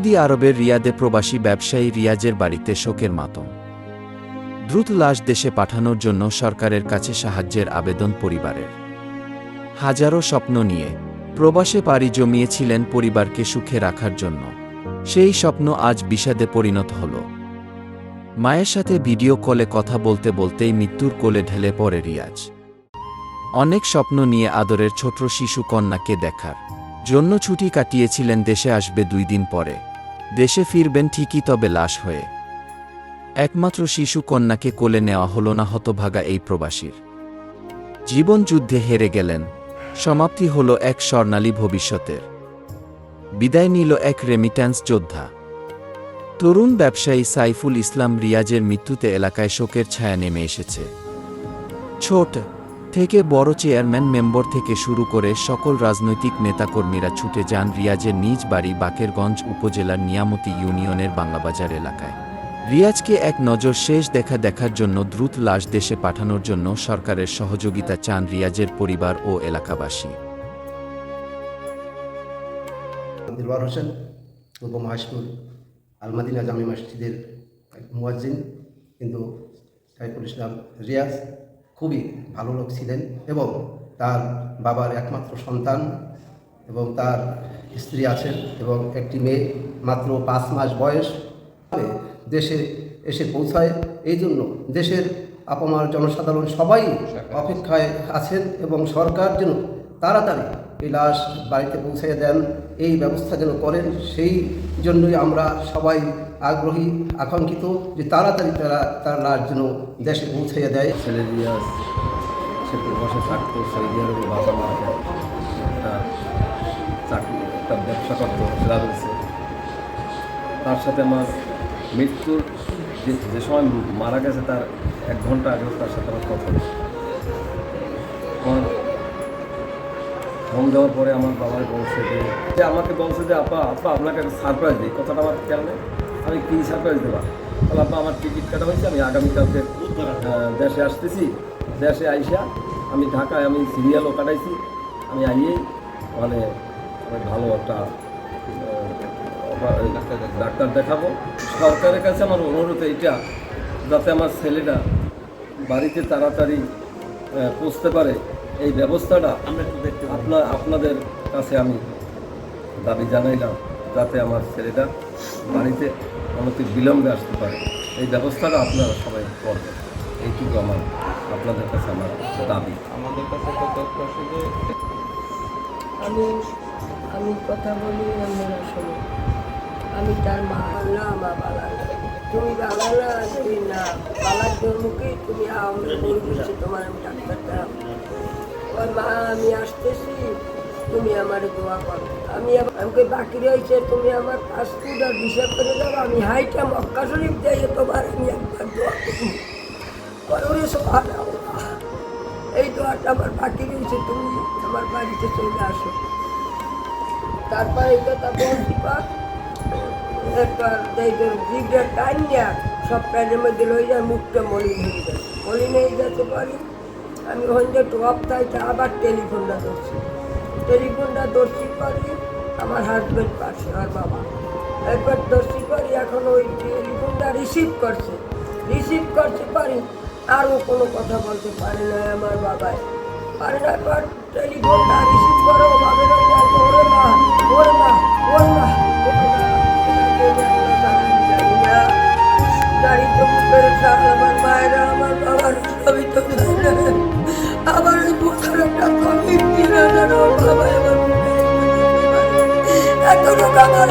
Saudi আরবের রিয়াদে প্রবাসী ব্যবসায়ী রিয়াজের বাড়িতে শোকের মাতম। দ্রুত লাশ দেশে পাঠানোর জন্য সরকারের কাছে সাহায্যের আবেদন পরিবারের। হাজারো স্বপ্ন নিয়ে প্রবাসে পাড়ি জমিয়েছিলেন পরিবারকে সুখে রাখার জন্য, সেই স্বপ্ন আজ বিষাদে পরিণত হল। মায়ের সাথে ভিডিও কলে কথা বলতে বলতেই মৃত্যুর কোলে ঢেলে পড়ে রিয়াজ। অনেক স্বপ্ন নিয়ে আদরের ছোট শিশু কন্যাকে দেখার জন্য ছুটি কাটিয়েছিলেন, দেশে আসবে 2 দিন পরে, দেশে ফিরবেন ঠিকই, তবে লাশ হয়ে একমাত্র শিশু কন্যাকে কোলে নেওয়া হল না হতভাগা এই প্রবাসীর। জীবন যুদ্ধে হেরে গেলেন, সমাপ্তি হল এক স্বর্ণালী ভবিষ্যতের, বিদায় নিল এক রেমিট্যান্স যোদ্ধা। তরুণ ব্যবসায়ী সাইফুল ইসলাম রিয়াজের মৃত্যুতে এলাকায় শোকের ছায়া নেমে এসেছে। ছোট থেকে বড় চেয়ারম্যান মেম্বার থেকে শুরু করে সকল রাজনৈতিক নেতাকর্মীরা ছুটে যান রিয়াজের নিজ বাড়ি বাকেরগঞ্জ উপজেলার নিয়ামতি ইউনিয়নের বাংলাবাজার এলাকায়। রিয়াজকে এক নজর শেষ দেখার জন্য দ্রুত লাশ দেশে পাঠানোর জন্য সরকারের সহযোগিতা চান রিয়াজের পরিবার ও এলাকাবাসী। দিলওয়ার হোসেন পূর্ব মহাশপুর আলমাদিনা জামি মসজিদের মুয়াজ্জিন, কিন্তু সাইফুল ইসলাম রিয়াজ খুবই ভালো লোক ছিলেন এবং তার বাবার একমাত্র সন্তান এবং তার স্ত্রী আছেন এবং একটি মেয়ে, মাত্র 5 মাস বয়স। দেশে এসে পৌঁছায়, এই জন্য দেশের আপামর জনসাধারণ সবাই অপেক্ষায় আছেন এবং সরকার যেন তাড়াতাড়ি এই লাশ বাড়িতে পৌঁছে দেন, এই ব্যবস্থা যেন করেন, সেই জন্যই আমরা সবাই আগ্রহী, আকাঙ্ক্ষিত যে তাড়াতাড়ি তার লাশ যেন দেশে পৌঁছে দেয়। ছেলে রিয়াজ সে প্রবাসে থাকতো, সৌদি আরবে বাবা মা একটা চাকরি, একটা ব্যবসা করতো ট্রাভেলসে। তার সাথে আমার মৃত্যুর যে সময় মারা গেছে তার 1 ঘন্টা আগেও তার সাথে আমার কথা হয়েছে। আমার ফোন দেওয়ার পরে আমার বাবার বলছে যে আমাকে বলছে যে আপা আপনাকে একটা সারপ্রাইজ দিই। কথাটা আমার খেয়াল নেই, আমি কী সারপ্রাইজ দেবা? তাহলে আপা আমার টিকিট কাটা হয়েছে, আমি আগামীকালকে দেশে আসতেছি, দেশে আইসা আমি ঢাকায় আমি সিরিয়ালও কাটাইছি, আমি আইয়েই মানে ভালো একটা ডাক্তার দেখাবো। সরকারের কাছে আমার অনুরোধ এইটা, যাতে আমার ছেলেটা বাড়িতে তাড়াতাড়ি পৌঁছতে পারে, এই ব্যবস্থাটা আপনাদের কাছে আমি দাবি জানাইলাম, যাতে আমার ছেলেটা বাড়িতে অনতি বিলম্বে আসতে পারে, এই ব্যবস্থাটা আপনারা সবাই করবেন, এইটুকু আমার আপনাদের কাছে আমার দাবি। আমাদের কাছে আমি কথা বলি, আমরা শোনো, আমি তার মা না, মা বালা না, তুমি বালা না, তুমি না বালার জন্মকে তুমি আমি বলছি তোমার আমি ডাক্তারটা ওর মা, আমি আসতেছি, তুমি আমার দোয়া করো। আমাকে বাকি রয়েছে, তুমি আমার পাসপোর্ট আর ভিসা করে দাও, আমি হাইটা মক্কা শরীফ যাই, তোমার আমি একবার দোয়া করি, এই দোয়াটা আমার বাকি রয়েছে, তুমি আমার বাড়িতে চলে আসো। তারপরে এই কথা বলছি পাক টাইম দেয়া সব প্যানের মধ্যে লয়ে যায়, মুখটা মলিন হয়ে যায়, মলিন হয়ে যেতে পারি। আমি ওখান থেকে টপ থাইতে আবার টেলিফোনটা ধরছি পারি, আমার হাজব্যান্ড পাশে আর বাবা একবার ধরছি পারি, এখন ওই টেলিফোনটা রিসিভ করতে পারি, আরও কোনো কথা বলতে পারে না আমার বাবায়, পারে না। এবার টেলিফোনটা রিসিভ করো, ভাবে না ওরে মা ওরে মা ওরে মা গাড়িতে আমার মায়েরা আমার বাবার সবই তো আমার বুকের একটা কমি 3,000 বাবা আমার এখনো আমার